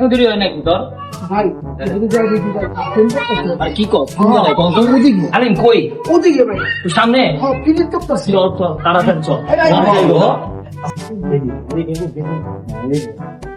এখন দেরি হয় নাকি তোর? ভাই যদি যাই দেখি যাই আর কি কর? ওদিকে আলিম কই? ওদিকে ভাই তুই সামনে? হ্যাঁ ক্লিক করতেছি চল চল তাড়াতাড়ি চল। এই, এই, এই, যাইবো।